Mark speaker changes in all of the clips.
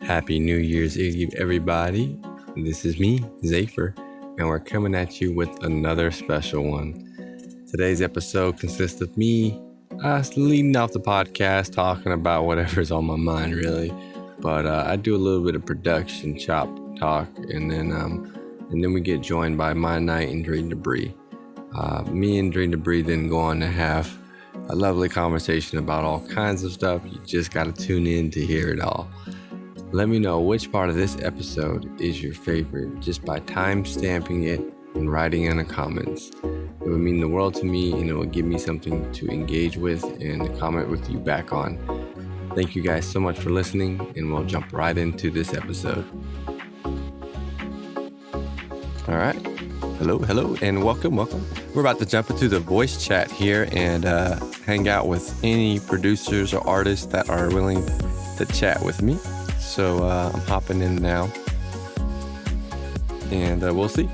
Speaker 1: Happy New Year's Eve, everybody. This is me, Zafer, and we're coming at you with another special one. Today's episode consists of me leading off the podcast, talking about whatever's on my mind, really. But I do a little bit of production, chop, talk, and then we get joined by My Night and Dream Debris. Me and Dream Debris then go on to have a lovely conversation about all kinds of stuff. You just got to tune in to hear it all. Let me know which part of this episode is your favorite just by time stamping it and writing in the comments. It would mean the world to me, and it will give me something to engage with and comment with you back on. Thank you guys so much for listening, and we'll jump right into this episode. All right. Hello, and welcome. We're about to jump into the voice chat here and hang out with any producers or artists that are willing to chat with me. So I'm hopping in now, and we'll see.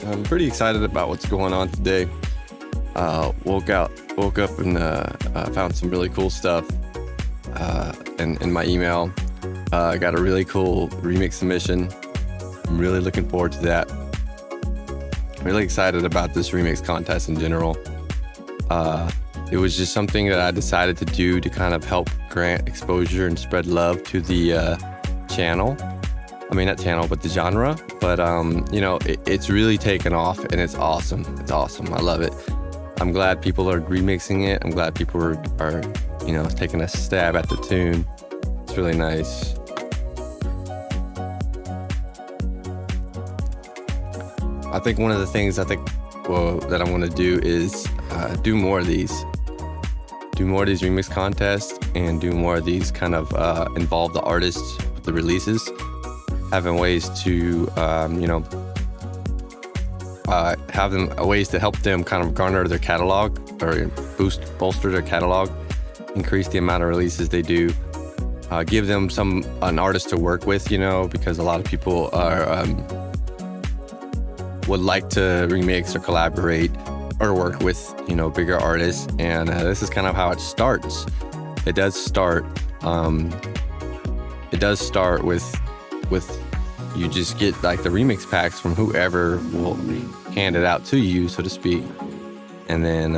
Speaker 1: I'm pretty excited about what's going on today. Woke up and found some really cool stuff in my email. I got a really cool remix submission. I'm really looking forward to that. I'm really excited about this remix contest in general. It was just something that I decided to do to kind of help grant exposure and spread love to the channel. I mean, not channel, but the genre. But, it's really taken off, and it's awesome. It's awesome. I love it. I'm glad people are remixing it. I'm glad people are taking a stab at the tune. It's really nice. I think one of the things that I want to do is do more of these. Do more of these remix contests and do more of these kind of involve the artists with the releases. Having ways to, have them ways to help them kind of garner their catalog or bolster their catalog, increase the amount of releases they do, give them an artist to work with, because a lot of people would like to remix or collaborate or work with, bigger artists. And this is kind of how it starts. It does start with you just get like the remix packs from whoever will hand it out to you, so to speak. And then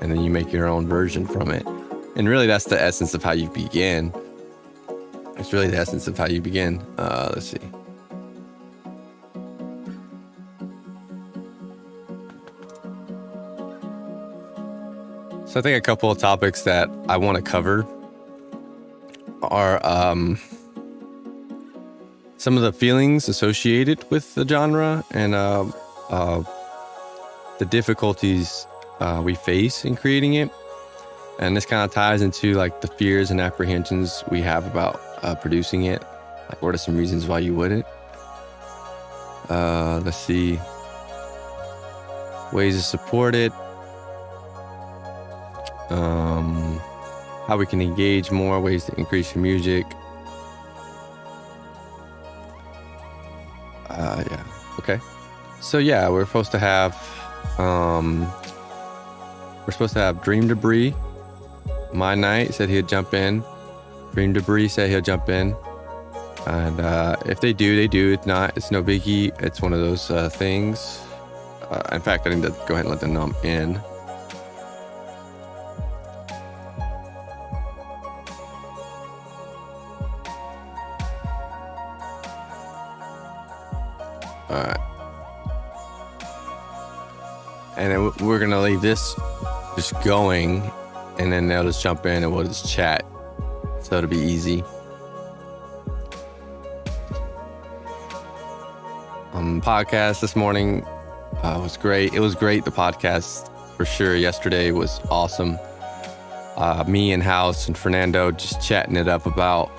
Speaker 1: you make your own version from it. And really that's the essence of how you begin. It's really the essence of how you begin. Let's see. So I think a couple of topics that I want to cover are some of the feelings associated with the genre and the difficulties we face in creating it. And this kind of ties into like the fears and apprehensions we have about producing it. Like, what are some reasons why you wouldn't? Let's see. Ways to support it. How we can engage more, ways to increase your music. Okay. So yeah, we're supposed to have Dream Debris. My Night said he'd jump in. Dream Debris said he'll jump in. And if they do, they do. If not, it's no biggie. It's one of those things. In fact, I need to go ahead and let them know I'm in. Alright. And then we're gonna leave this just going, and then they'll just jump in and we'll just chat. So it'll be easy. Podcast this morning was great. It was great, the podcast, for sure. Yesterday was awesome. Me and House and Fernando just chatting it up about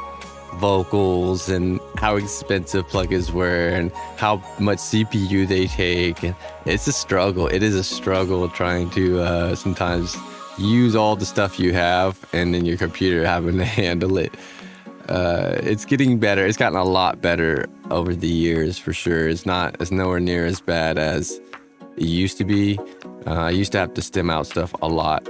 Speaker 1: vocals and how expensive plugins were and how much CPU they take. And it's a struggle. It is a struggle trying to sometimes use all the stuff you have and then your computer having to handle it. It's getting better. It's gotten a lot better over the years, for sure. It's nowhere near as bad as it used to be. I used to have to stem out stuff a lot.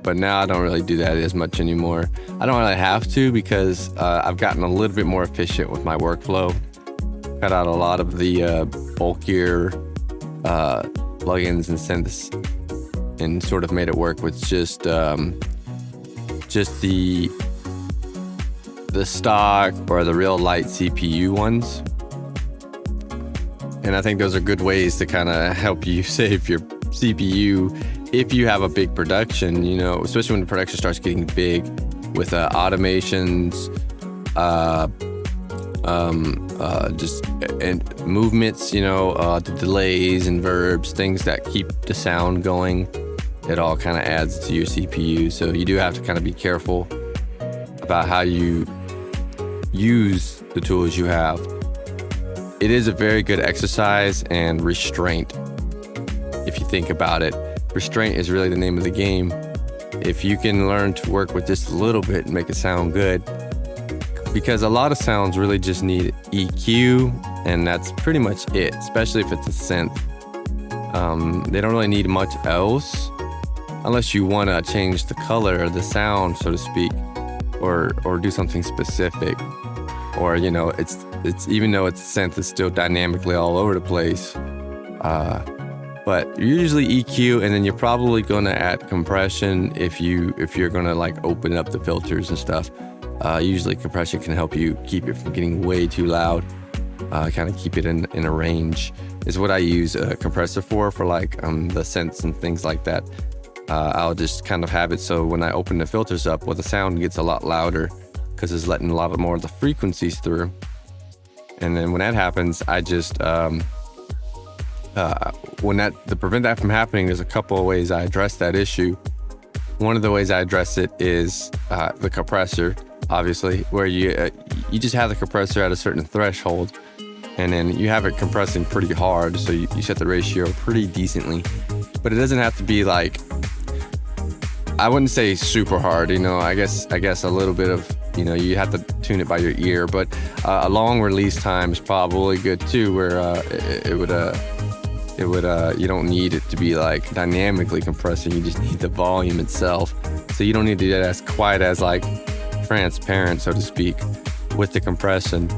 Speaker 1: but now I don't really do that as much anymore. I don't really have to because I've gotten a little bit more efficient with my workflow. Cut out a lot of the bulkier plugins and synths, and sort of made it work with just the stock or the real light CPU ones. And I think those are good ways to kind of help you save your CPU if you have a big production, you know, especially when the production starts getting big with automations, and movements, you know, the delays and verbs, things that keep the sound going. It all kind of adds to your CPU. So you do have to kind of be careful about how you use the tools you have. It is a very good exercise and restraint. If you think about it, restraint is really the name of the game. If you can learn to work with just a little bit and make it sound good, because a lot of sounds really just need EQ, and that's pretty much it, especially if it's a synth. They don't really need much else unless you want to change the color of the sound, so to speak, or do something specific. Or, you know, it's even though it's a synth, it's still dynamically all over the place. But usually EQ, and then you're probably going to add compression if you're going to like open up the filters and stuff. Usually compression can help you keep it from getting way too loud. Kind of keep it in a range is what I use a compressor for like the synths and things like that. I'll just kind of have it so when I open the filters up, well, the sound gets a lot louder because it's letting a lot more of the frequencies through. And then when that happens, I just to prevent that from happening, there's a couple of ways I address that issue. One of the ways I address it is the compressor, obviously, where you just have the compressor at a certain threshold, and then you have it compressing pretty hard, so you set the ratio pretty decently. But it doesn't have to be like, I wouldn't say super hard, you know. I guess a little bit of, you know, you have to tune it by your ear, but a long release time is probably good too, where it would you don't need it to be like dynamically compressing, you just need the volume itself. So you don't need to get as quiet as like transparent, so to speak, with the compression.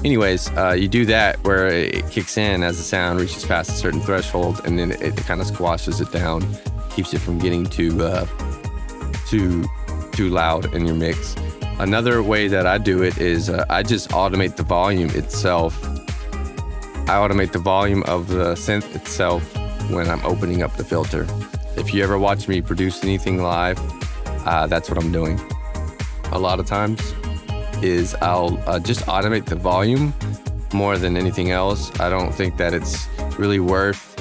Speaker 1: Anyways, you do that where it kicks in as the sound reaches past a certain threshold, and then it kind of squashes it down, keeps it from getting too loud in your mix. Another way that I do it is I just automate the volume itself. I automate the volume of the synth itself when I'm opening up the filter. If you ever watch me produce anything live, that's what I'm doing. A lot of times is I'll just automate the volume more than anything else. I don't think that it's really worth,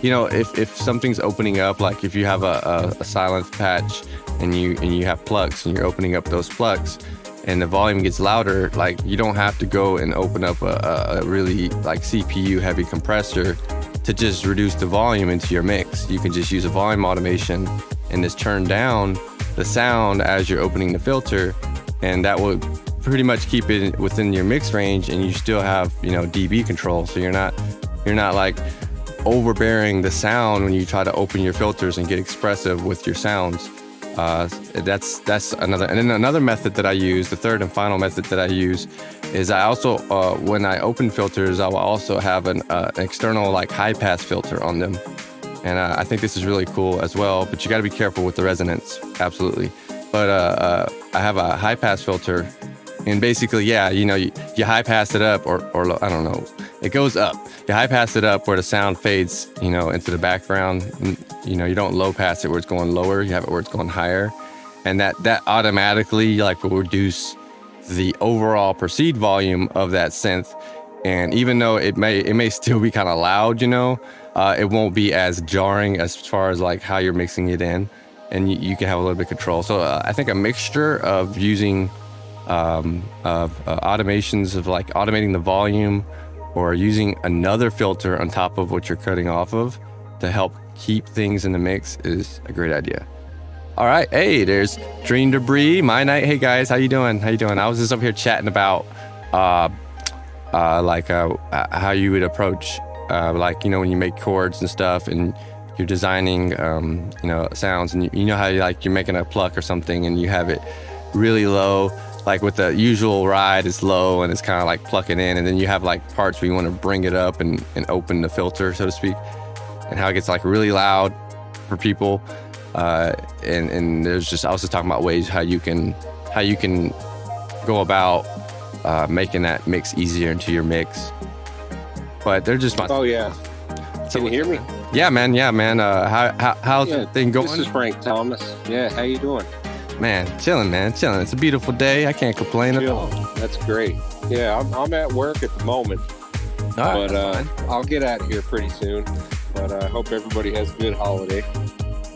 Speaker 1: you know, if something's opening up, like if you have a silence patch and you have plucks and you're opening up those plucks and the volume gets louder, like you don't have to go and open up a really like CPU heavy compressor to just reduce the volume into your mix. You can just use a volume automation and just turn down the sound as you're opening the filter, and that will pretty much keep it within your mix range, and you still have, you know, dB control. So you're not like overbearing the sound when you try to open your filters and get expressive with your sounds. That's another. And then another method that I use, the third and final method that I use, is I also when I open filters, I will also have an external like high pass filter on them, and I think this is really cool as well. But you got to be careful with the resonance, absolutely. But I have a high pass filter, and basically, yeah, you know, you high pass it up, or I don't know, it goes up. You high pass it up where the sound fades, you know, into the background. You know, you don't low pass it where it's going lower. You have it where it's going higher, and that automatically like will reduce the overall perceived volume of that synth. And even though it may still be kind of loud, you know, it won't be as jarring as far as like how you're mixing it in, and you can have a little bit of control. So I think a mixture of using automations of like automating the volume, or using another filter on top of what you're cutting off of to help keep things in the mix is a great idea. All right, hey, there's Dream Debris, My Night. Hey guys, how you doing? I was just up here chatting about how you would approach like, you know, when you make chords and stuff, and you're designing, sounds, and you know how you're making a pluck or something, and you have it really low, like with the usual ride is low and it's kind of like plucking in, and then you have like parts where you want to bring it up and open the filter, so to speak, and how it gets like really loud for people. And I was just talking about ways how you can go about making that mix easier into your mix. But they're just
Speaker 2: Oh yeah. Can you hear me?
Speaker 1: Yeah, man. How's the thing going?
Speaker 2: This is Frank Thomas. Yeah, how you doing?
Speaker 1: Man, chilling. It's a beautiful day. I can't complain at all.
Speaker 2: That's great. Yeah, I'm at work at the moment, but I'll get out of here pretty soon. But I hope everybody has a good holiday.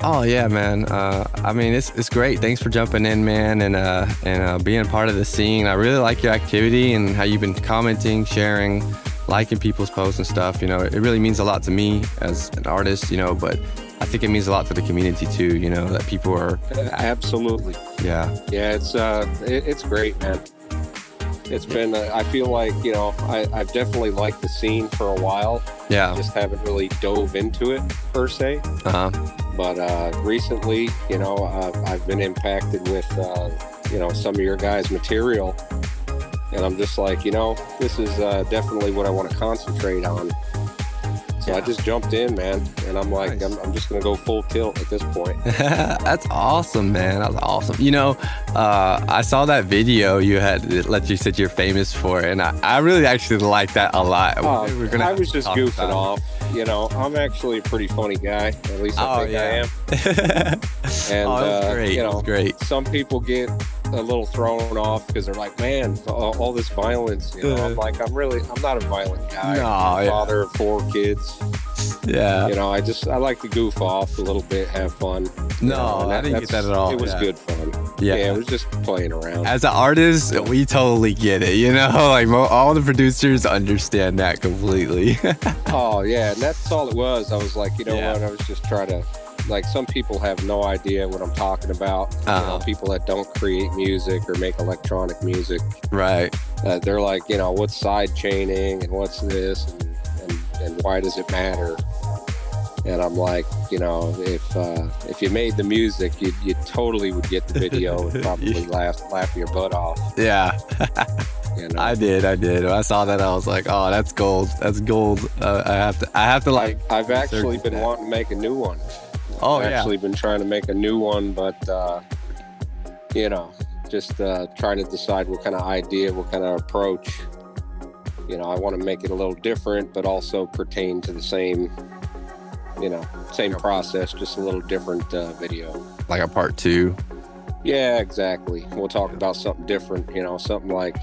Speaker 1: Oh yeah, man. I mean, it's great. Thanks for jumping in, man, and being a part of the scene. I really like your activity and how you've been commenting, sharing, liking people's posts and stuff. You know, it really means a lot to me as an artist, you know, but I think it means a lot to the community too, you know, that people are...
Speaker 2: Absolutely.
Speaker 1: Yeah.
Speaker 2: Yeah, it's great, man. It's been, I feel like, you know, I've definitely liked the scene for a while.
Speaker 1: Yeah.
Speaker 2: Just haven't really dove into it per se.
Speaker 1: Uh-huh.
Speaker 2: But recently, you know, I've been impacted with, some of your guys' material. And I'm just like, you know, this is definitely what I want to concentrate on. So I just jumped in, man, and I'm like, nice. I'm just going to go full tilt at this point.
Speaker 1: That's awesome, man. That was awesome. You know, I saw that video you had that you said you're famous for, and I really actually like that a lot.
Speaker 2: I was just goofing off. You know, I'm actually a pretty funny guy. At least I think I am. And,
Speaker 1: that's great.
Speaker 2: You know,
Speaker 1: great.
Speaker 2: Some people get a little thrown off because they're like, man, all this violence. You know, I'm like, I'm not a violent guy. I'm a father of 4 kids.
Speaker 1: Yeah.
Speaker 2: You know, I like to goof off a little bit, have fun.
Speaker 1: No, I didn't get that at all.
Speaker 2: It was good fun. Yeah, it was just playing around.
Speaker 1: As an artist, we totally get it, you know? Like, all the producers understand that completely.
Speaker 2: Oh, yeah, and that's all it was. I was like, you know what? I was just trying to... Like, some people have no idea what I'm talking about. You know, people that don't create music or make electronic music.
Speaker 1: Right.
Speaker 2: They're like, you know, what's side chaining and what's this and why does it matter? And I'm like, you know, if you made the music, you totally would get the video and probably laugh your butt off.
Speaker 1: Yeah.
Speaker 2: You know?
Speaker 1: I did. When I saw that, I was like, oh, that's gold. That's gold. I have to like...
Speaker 2: I've actually been wanting to make a new one. I've actually been trying to make a new one, but, you know, just trying to decide what kind of idea, what kind of approach. You know, I want to make it a little different, but also pertain to the same process, just a little different video. Like
Speaker 1: a part 2?
Speaker 2: Yeah, exactly. We'll talk about something different, you know, something like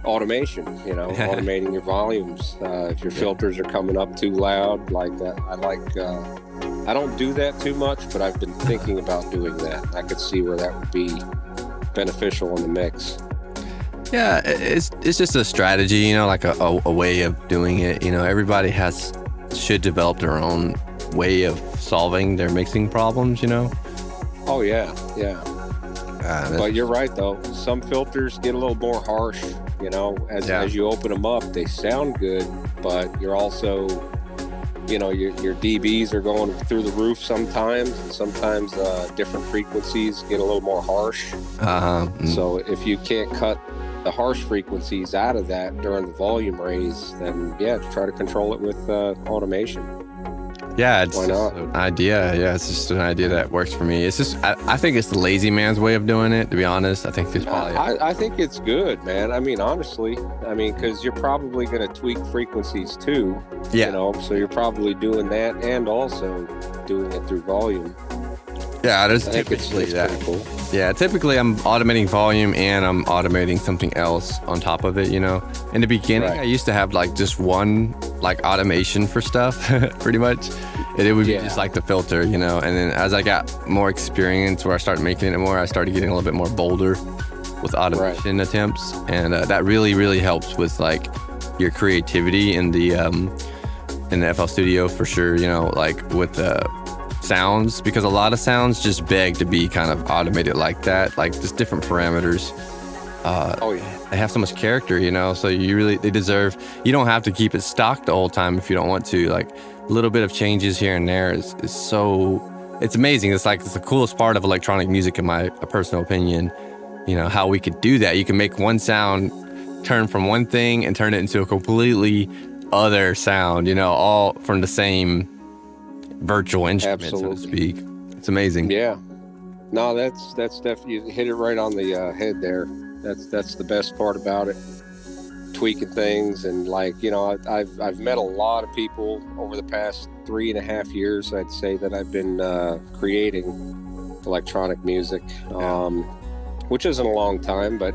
Speaker 2: automation, you know, automating your volumes. If your filters are coming up too loud, like that, I don't do that too much, but I've been thinking about doing that. I could see where that would be beneficial in the mix.
Speaker 1: Yeah, it's just a strategy, you know, like a way of doing it. You know, everybody should develop their own way of solving their mixing problems, you know?
Speaker 2: Oh, yeah. But you're right, though. Some filters get a little more harsh, you know, as you open them up. They sound good, but you're also... You know, your dBs are going through the roof sometimes, and sometimes different frequencies get a little more harsh. So if you can't cut the harsh frequencies out of that during the volume raise, then try to control it with automation.
Speaker 1: Yeah, it's
Speaker 2: why not?
Speaker 1: An idea. Yeah, it's just an idea that works for me. It's just I think it's the lazy man's way of doing it. To be honest, I think there's probably.
Speaker 2: I think it's good, man. I mean, honestly, because you're probably going to tweak frequencies too.
Speaker 1: Yeah.
Speaker 2: You know, so you're probably doing that and also doing it through volume.
Speaker 1: Yeah, there's
Speaker 2: typically that. Pretty cool.
Speaker 1: Yeah, typically I'm automating volume and I'm automating something else on top of it, you know. In the beginning, I used to have like just one like automation for stuff, pretty much. And it would be just like the filter, you know. And then as I got more experience where I started making it more, I started getting a little bit more bolder with automation attempts. And that really, really helps with like your creativity in the FL Studio for sure, you know, like with the sounds, because a lot of sounds just beg to be kind of automated like that, like just different parameters. They have so much character, you know, so they deserve, you don't have to keep it stock the whole time if you don't want to, like little bit of changes here and there is so, it's amazing. It's the coolest part of electronic music, in my personal opinion. You know, how we could do that. You can make one sound turn from one thing and turn it into a completely other sound, you know, all from the same virtual instrument, so to speak. It's amazing.
Speaker 2: Yeah. No, that's definitely, you hit it right on the head there. That's the best part about it. Tweaking things, and like, you know, I've met a lot of people over the past 3.5 years, I'd say, that I've been creating electronic music, which isn't a long time, but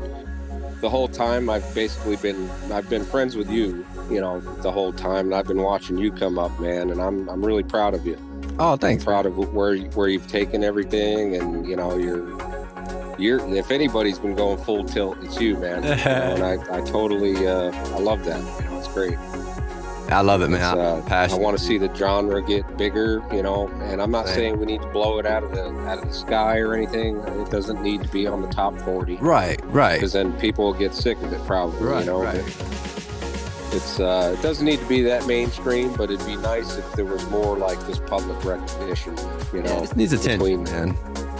Speaker 2: the whole time I've been friends with you, you know, the whole time, and I've been watching you come up, man, and I'm really proud of you.
Speaker 1: Oh, thanks.
Speaker 2: I'm proud of where you've taken everything, and you know, you're if anybody's been going full tilt, it's you, man. You know, and I totally I love that. You know, it's great.
Speaker 1: I love it, man.
Speaker 2: I want to see the genre get bigger, you know, and I'm not saying we need to blow it out of the sky or anything. It doesn't need to be on the top 40.
Speaker 1: Right.
Speaker 2: Because then people will get sick of it, probably.
Speaker 1: Right,
Speaker 2: you know.
Speaker 1: right.
Speaker 2: It's it doesn't need to be that mainstream, but it'd be nice if there was more like this public recognition. You know,
Speaker 1: it needs attention, man.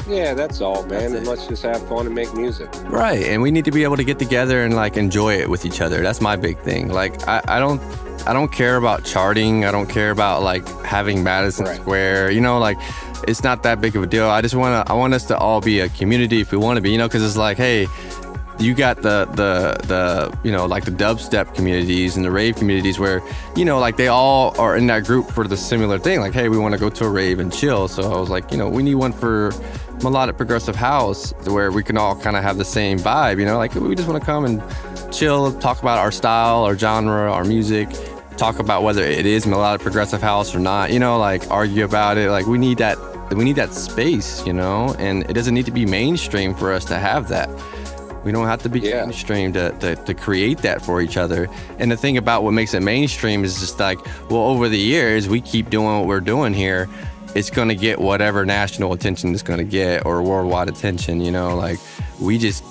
Speaker 2: Yeah, that's all, man. And let's just have fun and make music.
Speaker 1: Right, and we need to be able to get together and like enjoy it with each other. That's my big thing. Like I don't care about charting. I don't care about like having Madison Square. You know, like it's not that big of a deal. I want us to all be a community if we want to be. You know, because it's like, hey, you got the you know, like the dubstep communities and the rave communities where, you know, like they all are in that group for the similar thing. Like, hey, we want to go to a rave and chill. So I was like, you know, we need one for melodic progressive house where we can all kind of have the same vibe, you know, like we just want to come and chill, talk about our style, our genre, our music, talk about whether it is melodic progressive house or not, you know, like argue about it. Like we need that space, you know, and it doesn't need to be mainstream for us to have that. We don't have to be mainstream to create that for each other. And the thing about what makes it mainstream is just like, well, over the years, we keep doing what we're doing here. It's going to get whatever national attention it's going to get, or worldwide attention, you know, like we just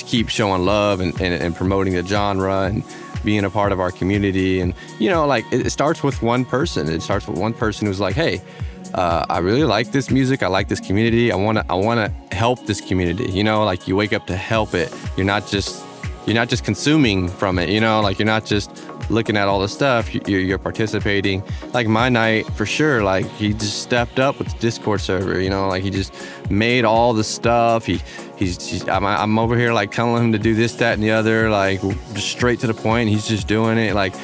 Speaker 1: keep showing love and promoting the genre and being a part of our community. And, you know, like it starts with one person. It starts with one person who's like, hey, I really like this music. I like this community. I want to help this community. You know, like you wake up to help it. You're not just consuming from it. You know, like you're not just looking at all the stuff. You're participating. Like my night for sure. Like he just stepped up with the Discord server. You know, like he just made all the stuff. I'm over here like telling him to do this, that, and the other. Like just straight to the point. He's just doing it. Like,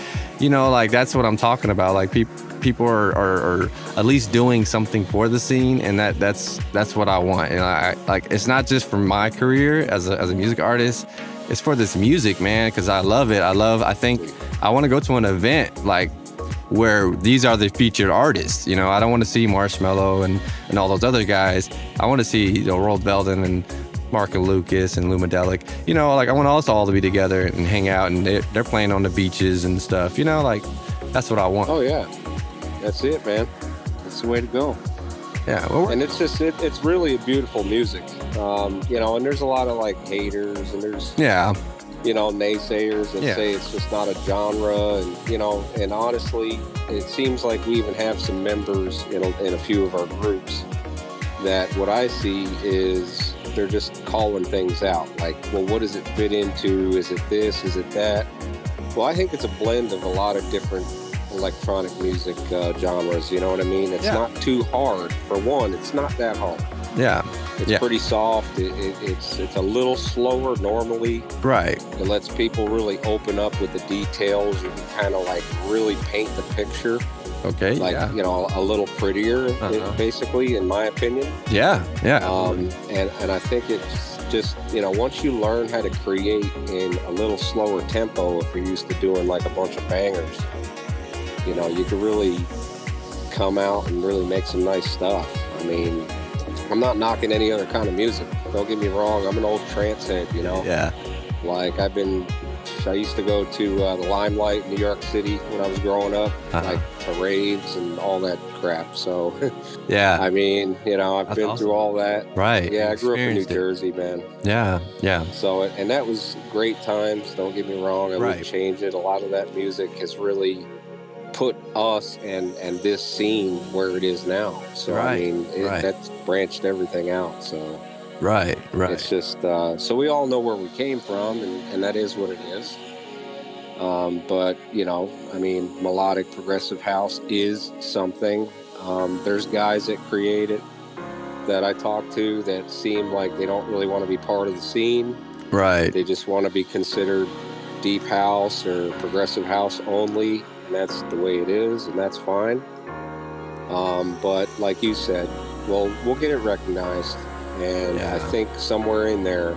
Speaker 1: you know, like that's what I'm talking about. Like people are at least doing something for the scene, and that's what I want. And I like, it's not just for my career as a music artist, it's for this music, man, because I love it. I think I want to go to an event like where these are the featured artists. You know, I don't want to see Marshmello and all those other guys. I want to see, you know, Roald Belden and Mark and Lucas and Lumadelic. You know, like I want us all to be together and hang out, and they're playing on the beaches and stuff. You know, like that's what I want.
Speaker 2: Oh yeah, that's it, man. That's the way to go.
Speaker 1: Yeah, well,
Speaker 2: and it's just it's really beautiful music. You know, and there's a lot of like haters, and there's you know, naysayers that say it's just not a genre, and you know, and honestly, it seems like we even have some members in a few of our groups that what I see is they're just calling things out. Like, well, what does it fit into? Is it this? Is it that? Well, I think it's a blend of a lot of different electronic music genres. You know what I mean? It's not too hard. For one, it's not that hard.
Speaker 1: Yeah.
Speaker 2: It's pretty soft. It's a little slower normally.
Speaker 1: Right.
Speaker 2: It lets people really open up with the details. You can kind of like really paint the picture.
Speaker 1: Okay.
Speaker 2: Like, you know, a little prettier, basically, in my opinion.
Speaker 1: Yeah. Yeah.
Speaker 2: And I think it's just, you know, once you learn how to create in a little slower tempo, if you're used to doing like a bunch of bangers, you know, you can really come out and really make some nice stuff. I mean, I'm not knocking any other kind of music. Don't get me wrong. I'm an old trance head, you know?
Speaker 1: Yeah.
Speaker 2: Like I used to go to the Limelight in New York City when I was growing up, like to raves and all that crap. So,
Speaker 1: yeah.
Speaker 2: I mean, you know, I've been through all that.
Speaker 1: Right.
Speaker 2: Yeah, I grew up in New Jersey, man.
Speaker 1: Yeah, yeah.
Speaker 2: So, and that was great times. Don't get me wrong. I wouldn't change it. A lot of that music has really put us and this scene where it is now. So I mean, that's branched everything out. So
Speaker 1: right.
Speaker 2: It's just so we all know where we came from, and that is what it is. But you know, I mean, melodic progressive house is something. There's guys that create it that I talk to that seem like they don't really want to be part of the scene.
Speaker 1: Right.
Speaker 2: They just want to be considered deep house or progressive house only, and that's the way it is, and that's fine. But like you said, we'll get it recognized, and I think somewhere in there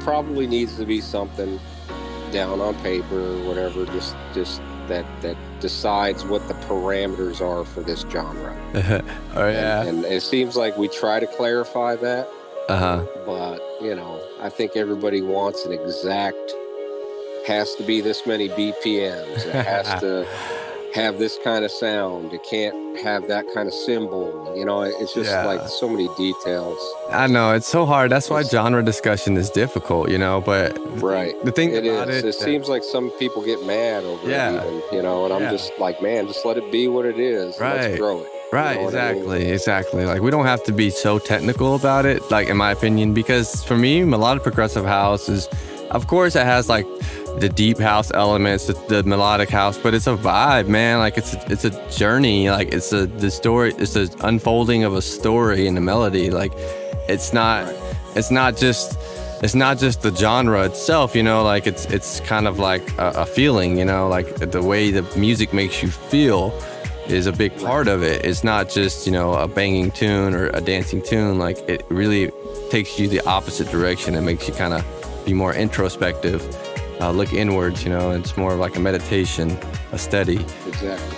Speaker 2: probably needs to be something down on paper or whatever, just that decides what the parameters are for this genre.
Speaker 1: Oh yeah.
Speaker 2: And it seems like we try to clarify that.
Speaker 1: Uh-huh.
Speaker 2: But, you know, I think everybody wants an exact, has to be this many BPMs. It has to have this kind of sound. It can't have that kind of cymbal. You know, it's just like so many details.
Speaker 1: I know, it's so hard. That's why genre discussion is difficult, you know, but the thing about
Speaker 2: it seems like some people get mad over it even, you know, and I'm just like, man, just let it be what it is.
Speaker 1: Right.
Speaker 2: Let's grow it.
Speaker 1: Right,
Speaker 2: you know
Speaker 1: exactly. Like, we don't have to be so technical about it, like, in my opinion, because for me, melodic progressive house is, of course, it has like the deep house elements, the melodic house, but it's a vibe, man. Like, it's a journey. Like, it's the unfolding of a story in the melody. Like, it's not just the genre itself, you know, like it's kind of like a feeling, you know, like the way the music makes you feel is a big part of it. It's not just, you know, a banging tune or a dancing tune. Like, it really takes you the opposite direction and makes you kind of be more introspective, look inwards, you know. It's more of like a meditation, a study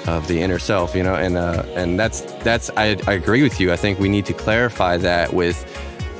Speaker 1: of the inner self, you know. And that's I agree with you. I think we need to clarify that with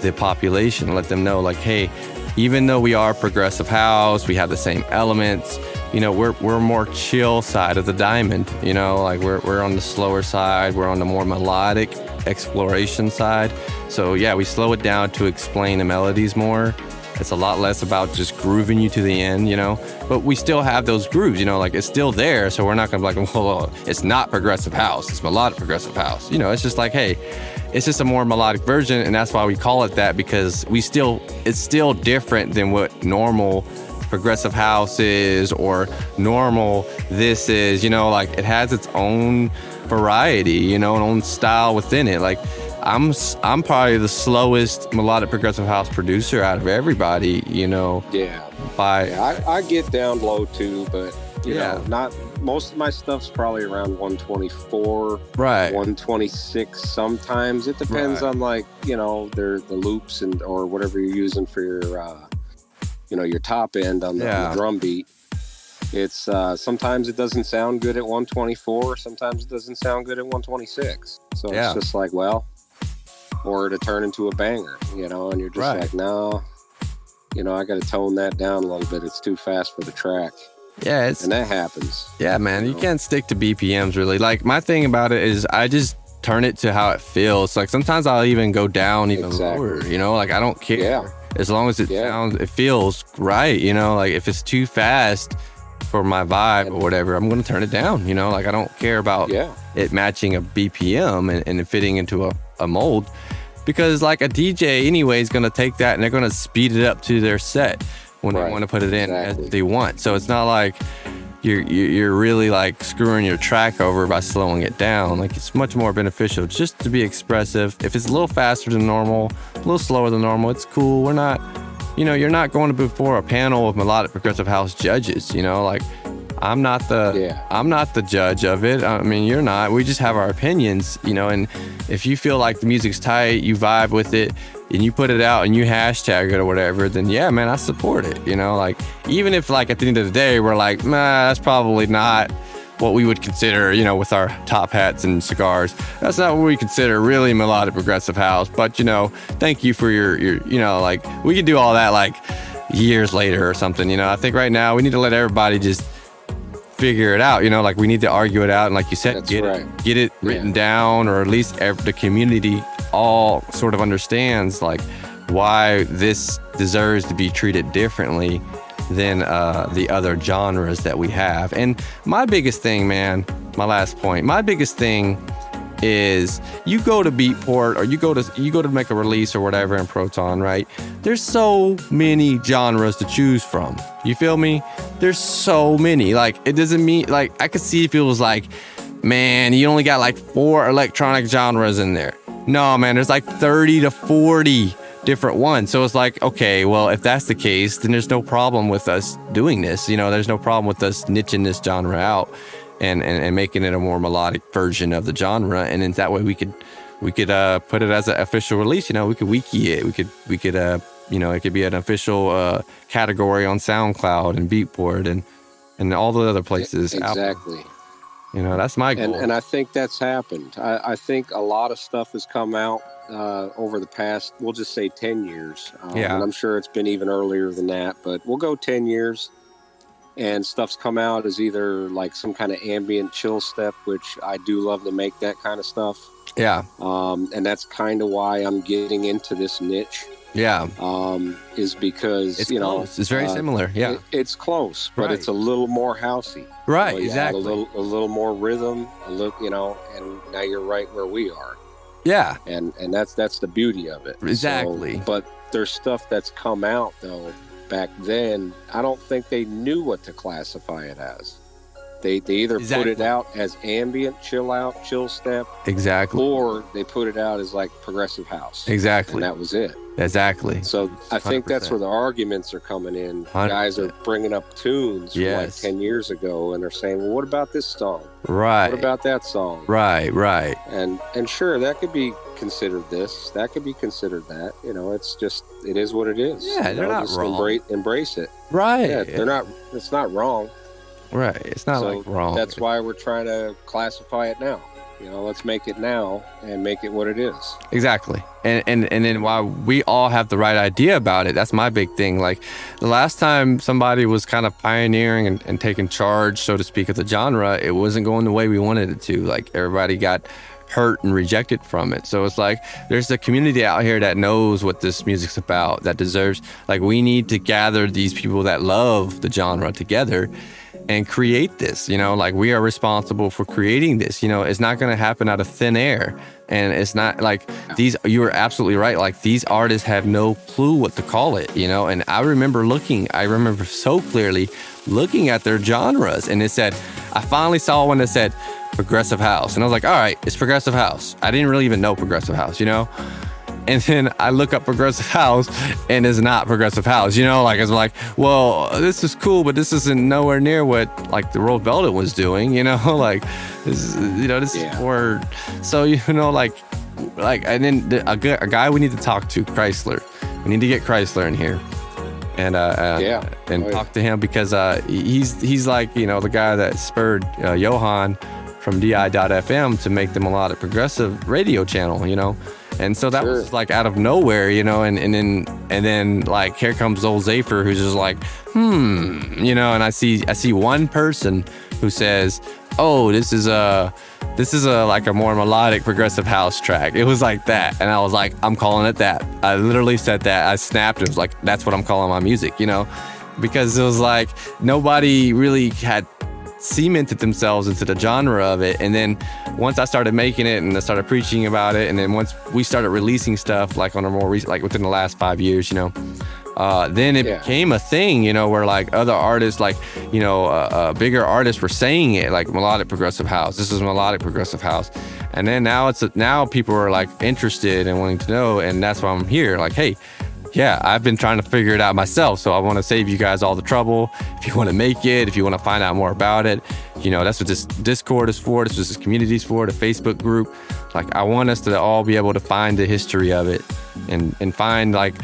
Speaker 1: the population, let them know, like, hey, even though we are progressive house, we have the same elements, you know, we're more chill side of the diamond, you know, like we're on the slower side, we're on the more melodic exploration side. So yeah, we slow it down to explain the melodies more. It's a lot less about just grooving you to the end, you know, but we still have those grooves, you know, like it's still there. So we're not gonna be like, well, it's not progressive house, it's melodic progressive house. You know, it's just like, hey, it's just a more melodic version, and that's why we call it that, because it's still different than what normal progressive house is or normal this is, you know, like it has its own variety, you know, an own style within it. Like, I'm probably the slowest melodic progressive house producer out of everybody, you know.
Speaker 2: I get down low too, but you know, not most of my stuff's probably around 124, 126 sometimes. It depends on, like, you know, the loops and or whatever you're using for your you know, your top end on the drum beat. It's sometimes it doesn't sound good at 124, sometimes it doesn't sound good at 126. So it's just like, well, or to turn into a banger, you know, and you're just like, no, you know, I got to tone that down a little bit. It's too fast for the track.
Speaker 1: Yeah,
Speaker 2: and that happens.
Speaker 1: Yeah, man, you can't stick to BPMs really. Like, my thing about it is I just turn it to how it feels. Like, sometimes I'll even go down even lower, you know, like I don't care.
Speaker 2: Yeah.
Speaker 1: As long as it sounds, it feels right, you know, like if it's too fast for my vibe or whatever, I'm going to turn it down, you know, like I don't care about it matching a BPM and fitting into a mold, because like a DJ anyway is going to take that and they're going to speed it up to their set when they want to put it in as they want. So it's not like you're really like screwing your track over by slowing it down. Like, it's much more beneficial just to be expressive. If it's a little faster than normal, a little slower than normal, it's cool. We're not, you know, you're not going to before a panel of melodic progressive house judges, you know, like I'm not the judge of it. I mean, you're not. We just have our opinions, you know, and if you feel like the music's tight, you vibe with it, and you put it out and you hashtag it or whatever, then yeah, man, I support it, you know, like even if like at the end of the day, we're like, nah, that's probably not what we would consider, you know, with our top hats and cigars. That's not what we consider really melodic progressive house. But, you know, thank you for your, you know, like we could do all that like years later or something, you know. I think right now we need to let everybody just figure it out, you know, like we need to argue it out. And like you said, get it written down, or at least the community all sort of understands like why this deserves to be treated differently than the other genres that we have. And my biggest thing, man, my last point, my biggest thing is you go to Beatport or you go to make a release or whatever in Proton, right? There's so many genres to choose from. You feel me? There's so many. Like, it doesn't mean, like, I could see if it was like, man, you only got like 4 electronic genres in there. No, man, there's like 30 to 40 different ones. So it's like, okay, well, if that's the case, then there's no problem with us doing this. You know, there's no problem with us niching this genre out and making it a more melodic version of the genre. And then that way we could put it as an official release. You know, we could wiki it. We could you know, it could be an official category on Soundcloud and Beatport and all the other places.
Speaker 2: Exactly.
Speaker 1: You know, that's my goal.
Speaker 2: And I think that's happened. I think a lot of stuff has come out over the past, we'll just say 10 years. And I'm sure it's been even earlier than that, but we'll go 10 years. And stuff's come out as either like some kind of ambient chill step, which I do love to make that kind of stuff.
Speaker 1: Yeah.
Speaker 2: And that's kind of why I'm getting into this niche.
Speaker 1: Yeah.
Speaker 2: Is because,
Speaker 1: it's
Speaker 2: you know,
Speaker 1: close. It's very similar. Yeah.
Speaker 2: It's close, but it's a little more housey.
Speaker 1: Right.
Speaker 2: So
Speaker 1: exactly.
Speaker 2: A little more rhythm, a little, you know, and now you're right where we are.
Speaker 1: Yeah.
Speaker 2: And that's the beauty of it.
Speaker 1: Exactly.
Speaker 2: So, but there's stuff that's come out though. Back then, I don't think they knew what to classify it as. They either put it out as ambient, chill out, chill step.
Speaker 1: Exactly.
Speaker 2: Or they put it out as like progressive house.
Speaker 1: Exactly.
Speaker 2: And that was it.
Speaker 1: Exactly.
Speaker 2: So I think that's where the arguments are coming in.
Speaker 1: 100%.
Speaker 2: Guys are bringing up tunes from like 10 years ago and they're saying, well, what about this song?
Speaker 1: Right.
Speaker 2: What about that song?
Speaker 1: Right.
Speaker 2: And sure, that could be considered this. That could be considered that. You know, it's just, it is what it is.
Speaker 1: Yeah, they're not wrong.
Speaker 2: Embrace it.
Speaker 1: Right.
Speaker 2: Yeah, it's not wrong.
Speaker 1: Right. It's not like wrong.
Speaker 2: That's why we're trying to classify it now. You know, let's make it now and make it what it is.
Speaker 1: Exactly. And then while we all have the right idea about it, that's my big thing. Like the last time somebody was kind of pioneering and taking charge, so to speak, of the genre, it wasn't going the way we wanted it to. Like everybody got hurt and rejected from it. So it's like there's a community out here that knows what this music's about, that deserves, like we need to gather these people that love the genre together and create this, you know, like we are responsible for creating this. You know, it's not going to happen out of thin air. And it's not like you are absolutely right. Like these artists have no clue what to call it, you know? And I remember so clearly looking at their genres and it said, I finally saw one that said progressive house. And I was like, all right, it's progressive house. I didn't really even know progressive house, you know? And then I look up progressive house and it's not progressive house, you know, like it's like, well, this is cool, but this isn't nowhere near what like the Road Velvet was doing, you know, like this is more, so, you know, like, and then a guy we need to talk to, Chrysler. We need to get Chrysler in here and talk to him because he's like, you know, the guy that spurred Johan from DI.FM to make the Melodic Progressive radio channel, you know. And so that was like out of nowhere, you know, and then like here comes old Zafer who's just like, you know, and I see one person who says, oh, this is a like a more melodic progressive house track. It was like that. And I was like, I'm calling it that. I literally said that. I snapped. It was like, that's what I'm calling my music, you know, because it was like nobody really had cemented themselves into the genre of it. And then once I started making it and I started preaching about it, and then once we started releasing stuff like on a more recent, like within the last 5 years, you know, then it became a thing, you know, where like other artists, like, you know, bigger artists were saying it, like melodic progressive house. This is melodic progressive house. And then now people are like interested and wanting to know, and that's why I'm here. Like, hey, yeah, I've been trying to figure it out myself, so I want to save you guys all the trouble. If you want to make it, if you want to find out more about it, you know, that's what this Discord is for. This is this community is for, the Facebook group. Like, I want us to all be able to find the history of it and find like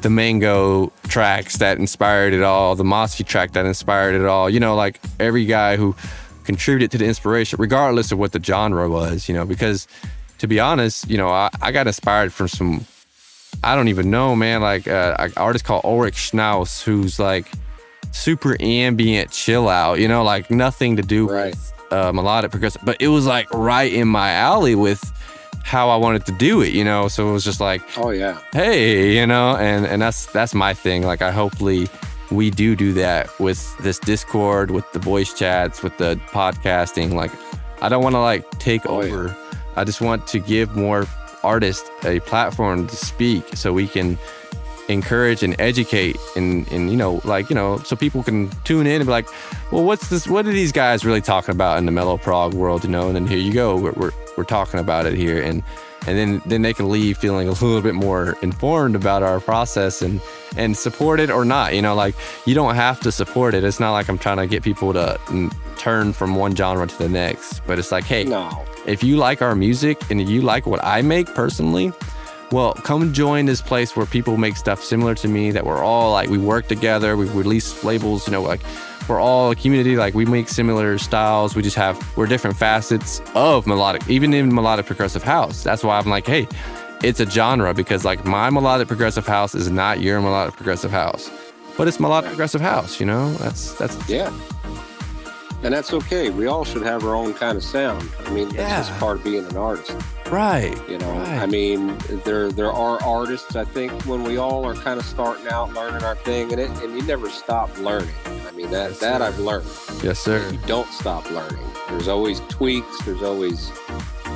Speaker 1: the Mango tracks that inspired it all, the Mossy track that inspired it all. You know, like every guy who contributed to the inspiration, regardless of what the genre was. You know, because to be honest, you know, I got inspired from some. I don't even know, man, like an artist called Ulrich Schnauz, who's like super ambient chill out, you know, like nothing to do with melodic progressive, but it was like right in my alley with how I wanted to do it, you know, so it was just like, oh yeah, hey, you know, and that's my thing. Like I hopefully we do that with this Discord, with the voice chats, with the podcasting. Like, I don't want to like take over. Yeah. I just want to give more artists a platform to speak so we can encourage and educate and so people can tune in and be like, well, what's this? What are these guys really talking about in the mellow prog world? And then here you go. We're talking about it here. And then they can leave feeling a little bit more informed about our process and support it or not. Like, you don't have to support it. It's not like I'm trying to get people to turn from one genre to the next. But it's like, hey, no. If you like our music and you like what I make personally, well, come join this place where people make stuff similar to me, that we're all like, we work together, we release labels, like we're all a community, like we make similar styles. We're different facets of melodic, even in melodic progressive house. That's why I'm like, hey, it's a genre, because like my melodic progressive house is not your melodic progressive house, but it's melodic progressive house, that's
Speaker 2: yeah. And that's okay. We all should have our own kind of sound. I mean, that's just part of being an artist.
Speaker 1: Right.
Speaker 2: Right. I mean, there are artists, I think, when we all are kind of starting out learning our thing, and you never stop learning. I mean, that I've learned.
Speaker 1: Yes, sir.
Speaker 2: You don't stop learning. There's always tweaks. There's always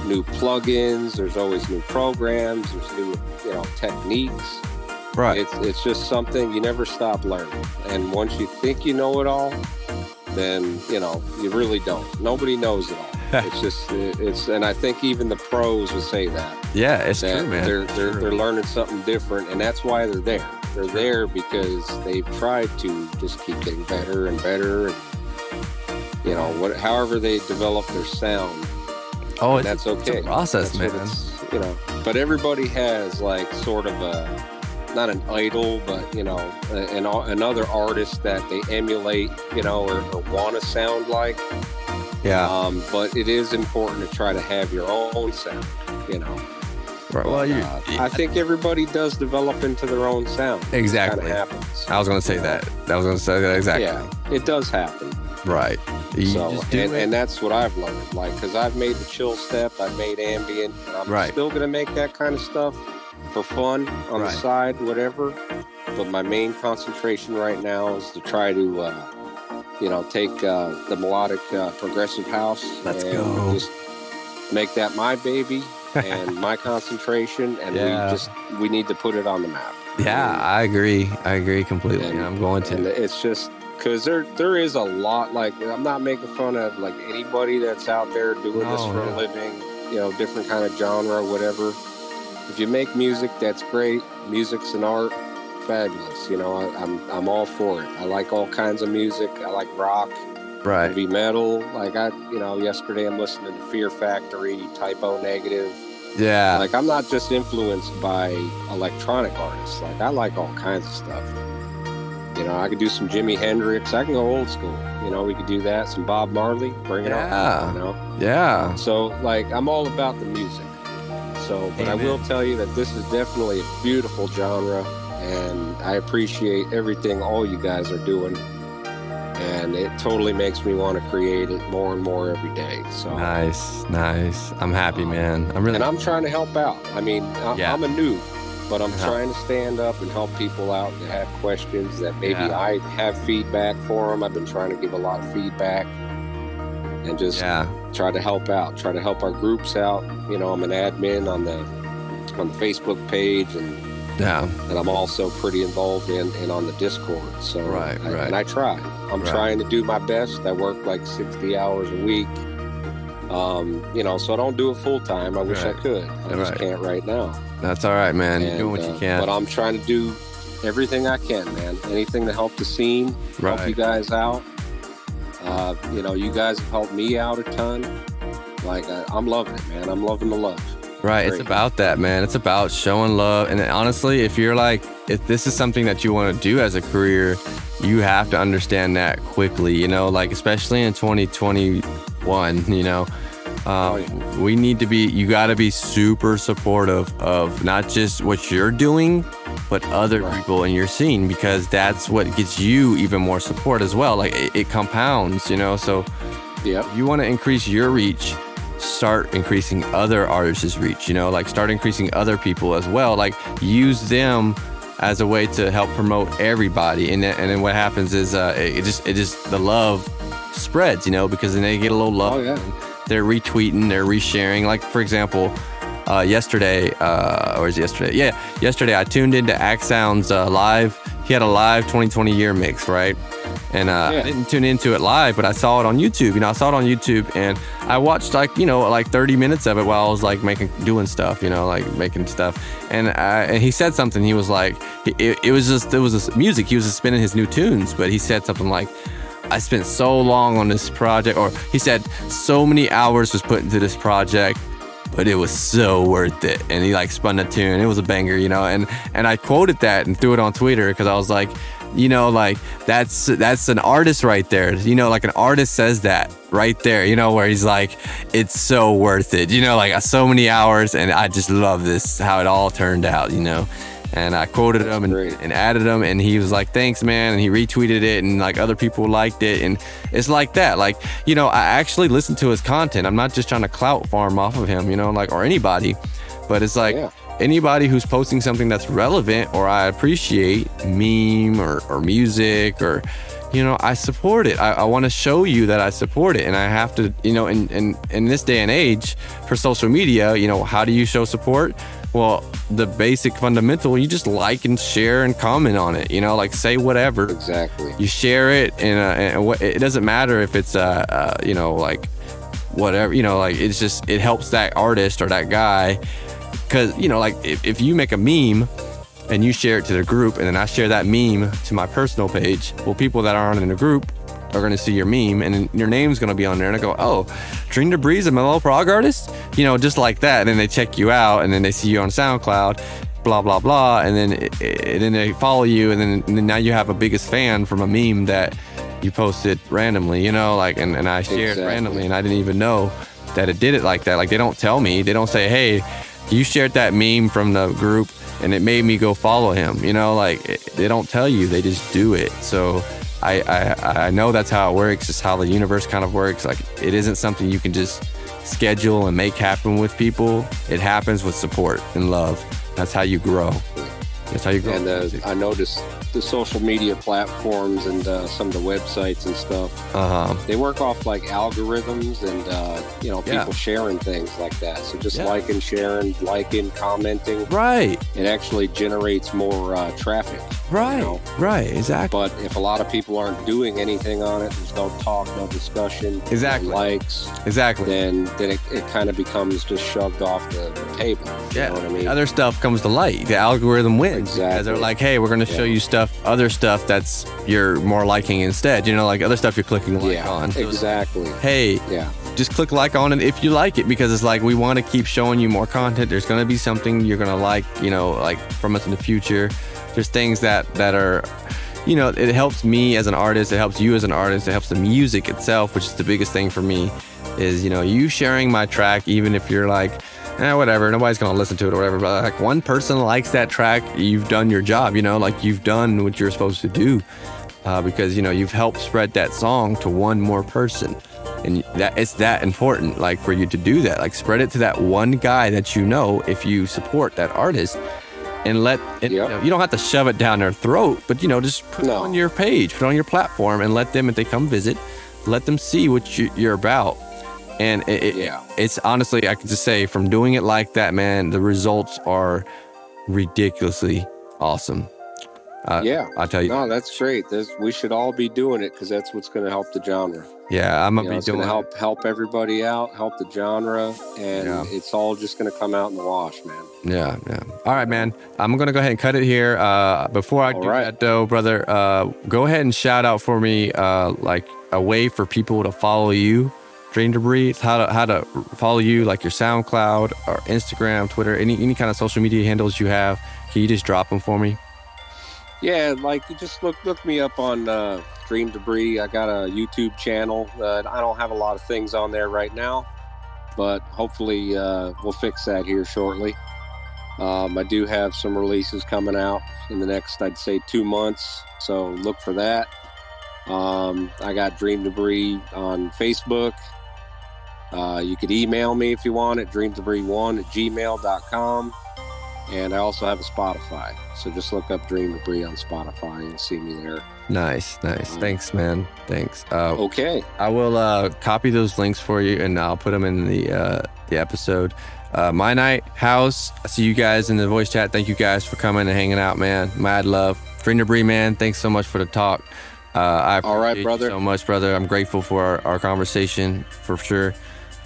Speaker 2: new plugins. There's always new programs. There's new, techniques.
Speaker 1: Right.
Speaker 2: It's just something you never stop learning. And once you think you know it all, then, you really don't. Nobody knows it all. And I think even the pros would say that.
Speaker 1: Yeah, it's true, man.
Speaker 2: They're learning something different, and that's why they're there. They're there because they've tried to just keep getting better and better, and however they develop their sound.
Speaker 1: Oh,
Speaker 2: that's okay.
Speaker 1: It's a process,
Speaker 2: that's man. But everybody has like sort of not an idol, but another artist that they emulate, or want to sound like.
Speaker 1: Yeah.
Speaker 2: But it is important to try to have your own sound,
Speaker 1: Right. Well,
Speaker 2: I think everybody does develop into their own sound.
Speaker 1: Exactly.
Speaker 2: It kind of happens.
Speaker 1: I was going to say that. Exactly.
Speaker 2: Yeah, it does happen.
Speaker 1: Right.
Speaker 2: And that's what I've learned. Like, because I've made the chill step, I've made ambient, and I'm still going to make that kind of stuff for fun on the side, whatever. But my main concentration right now is to try to, take the melodic progressive house.
Speaker 1: Let's go.
Speaker 2: Just make that my baby and my concentration, and we need to put it on the map.
Speaker 1: Yeah, I agree completely. And I'm going to.
Speaker 2: And it's just because there is a lot. Like, I'm not making fun of like anybody that's out there doing this for a living. Different kind of genre, whatever. If you make music, that's great. Music's an art, fabulous. I'm all for it. I like all kinds of music. I like rock, heavy metal. Like yesterday I'm listening to Fear Factory, Typo Negative.
Speaker 1: Yeah.
Speaker 2: Like, I'm not just influenced by electronic artists. Like, I like all kinds of stuff. I could do some Jimi Hendrix. I can go old school. We could do that. Some Bob Marley. Bring it on.
Speaker 1: Yeah.
Speaker 2: So, like, I'm all about the music. So, but I will tell you that this is definitely a beautiful genre, and I appreciate everything all you guys are doing. And it totally makes me want to create it more and more every day. So
Speaker 1: nice. I'm happy, man.
Speaker 2: I'm trying to help out. I mean, I'm a noob, but I'm trying to stand up and help people out that have questions that maybe I have feedback for them. I've been trying to give a lot of feedback and just try to help out, try to help our groups out. I'm an admin on the Facebook page, and I'm also pretty involved in on the Discord. So and I try. I'm trying to do my best. I work like 60 hours a week. So I don't do it full time. I wish I could. I just can't right now.
Speaker 1: That's all right, man. You're doing what you can.
Speaker 2: But I'm trying to do everything I can, man. Anything to help the scene, help you guys out. You guys have helped me out a ton. Like, I'm loving it, man. I'm loving the love.
Speaker 1: Right. It's about that, man. It's about showing love. And honestly, if this is something that you want to do as a career, you have to understand that quickly, like, especially in 2021, we need to you got to be super supportive of not just what you're doing, but other people in your scene, because that's what gets you even more support as well. Like, it compounds, so you want to increase your reach, start increasing other artists' reach, like start increasing other people as well. Like, use them as a way to help promote everybody. And then what happens is it just the love spreads, because then they get a little love.
Speaker 2: Oh, yeah.
Speaker 1: They're retweeting, they're resharing. Like, for example, yesterday I tuned into Axsound's live. He had a live 2020 year mix, right? And I didn't tune into it live, but I saw it on YouTube. I saw it on YouTube, and I watched like 30 minutes of it while I was like doing stuff, making stuff. And he said something. He was like, it was this music. He was just spinning his new tunes, but he said something like, I spent so long on this project, or he said so many hours was put into this project, but it was so worth it. And he like spun a tune. It was a banger, and I quoted that and threw it on Twitter because I was like, like that's an artist right there. Like an artist says that right there, where he's like, it's so worth it, like so many hours. And I just love this, how it all turned out, And I quoted him and added him, and he was like, thanks, man. And he retweeted it, and like other people liked it. And it's like that. Like, I actually listen to his content. I'm not just trying to clout farm off of him, or anybody. But it's like anybody who's posting something that's relevant or I appreciate, meme or music or, I support it. I want to show you that I support it. And I have to, in this day and age for social media, how do you show support? Well, the basic fundamental, you just like and share and comment on it, like say whatever.
Speaker 2: Exactly.
Speaker 1: You share it, and it doesn't matter if it's, like whatever, like it's just, it helps that artist or that guy. Because, like if you make a meme and you share it to the group, and then I share that meme to my personal page, well, people that aren't in the group are going to see your meme, and your name's going to be on there, and I go, oh, Dream Debris is a mellow prog artist, just like that. And then they check you out, and then they see you on SoundCloud, blah blah blah, and then they follow you, and then now you have a biggest fan from a meme that you posted randomly, and I shared randomly, and I didn't even know that it did it like that. Like, they don't tell me, they don't say, hey, you shared that meme from the group and it made me go follow him, they don't tell you, they just do it. So I know that's how it works. It's how the universe kind of works. Like, it isn't something you can just schedule and make happen with people. It happens with support and love. That's how you grow. That's how you grow.
Speaker 2: And I noticed the social media platforms and some of the websites and stuff, they work off like algorithms and people sharing things like that. So just liking, sharing, commenting,
Speaker 1: right, it
Speaker 2: actually generates more traffic,
Speaker 1: right, exactly.
Speaker 2: But if a lot of people aren't doing anything on it, there's no talk, no discussion,
Speaker 1: exactly,
Speaker 2: no likes,
Speaker 1: exactly,
Speaker 2: then it kind of becomes just shoved off the table. You know what I mean?
Speaker 1: Other stuff comes to light. The algorithm wins.
Speaker 2: Exactly.
Speaker 1: They're like, hey, we're going to show you other stuff that's you're more liking instead, like other stuff you're clicking like on. So
Speaker 2: exactly.
Speaker 1: Hey, just click like on it if you like it, because it's like, we want to keep showing you more content. There's going to be something you're going to like, like from us in the future. There's things that are, it helps me as an artist. It helps you as an artist. It helps the music itself, which is the biggest thing for me is, you sharing my track, even if you're like, whatever, nobody's gonna listen to it or whatever, but like one person likes that track, you've done your job, like you've done what you're supposed to do, because you've helped spread that song to one more person, and that it's that important, like for you to do that, like spread it to that one guy that if you support that artist, and let it, you don't have to shove it down their throat, but just put it on your page, put it on your platform, and let them, if they come visit, let them see what you're about. And it's honestly, I can just say, from doing it like that, man, the results are ridiculously awesome. I tell you.
Speaker 2: No, that's great. We should all be doing it, because that's what's going to help the genre.
Speaker 1: Yeah, I'm gonna be
Speaker 2: it's
Speaker 1: doing
Speaker 2: going to help everybody out, help the genre, and it's all just going to come out in the wash, man.
Speaker 1: Yeah. All right, man. I'm going to go ahead and cut it here. Before I do that, though, brother, go ahead and shout out for me, like a way for people to follow you. Dream Debris, how to follow you, like your SoundCloud or Instagram, Twitter, any kind of social media handles you have. Can you just drop them for me?
Speaker 2: Yeah, like you just look me up on Dream Debris. I got a YouTube channel. I don't have a lot of things on there right now, but hopefully we'll fix that here shortly. I do have some releases coming out in the next, I'd say, 2 months, so look for that. I got Dream Debris on Facebook. You could email me if you want at dreamdebris1@gmail.com. And I also have a Spotify. So just look up Dream Debris on Spotify. You'll see me there.
Speaker 1: Nice. Thanks, man. Thanks.
Speaker 2: Okay.
Speaker 1: I will copy those links for you, and I'll put them in the episode. My Night House. I see you guys in the voice chat. Thank you guys for coming and hanging out, man. Mad love. Dream Debris, man. Thanks so much for the talk. I appreciate you so much, brother. I'm grateful for our conversation for sure.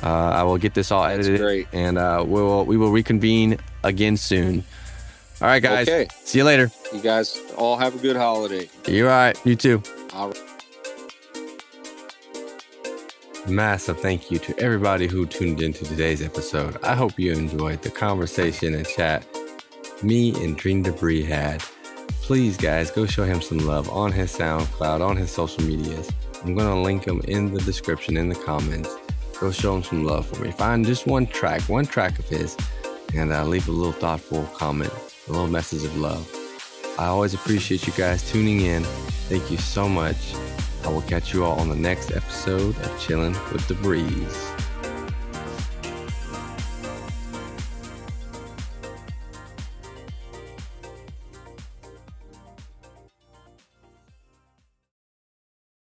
Speaker 1: I will get this all edited.
Speaker 2: Great.
Speaker 1: And we will reconvene again soon. All right, guys. Okay. See you later.
Speaker 2: You guys all have a good holiday.
Speaker 1: You're all right. You too.
Speaker 2: All right.
Speaker 1: Massive thank you to everybody who tuned into today's episode. I hope you enjoyed the conversation and chat me and Dream Debris had. Please, guys, go show him some love on his SoundCloud, on his social medias. I'm going to link him in the description, in the comments. Go show him some love for me. Find just one track of his, and leave a little thoughtful comment, a little message of love. I always appreciate you guys tuning in. Thank you so much. I will catch you all on the next episode of Chillin' with the Breeze.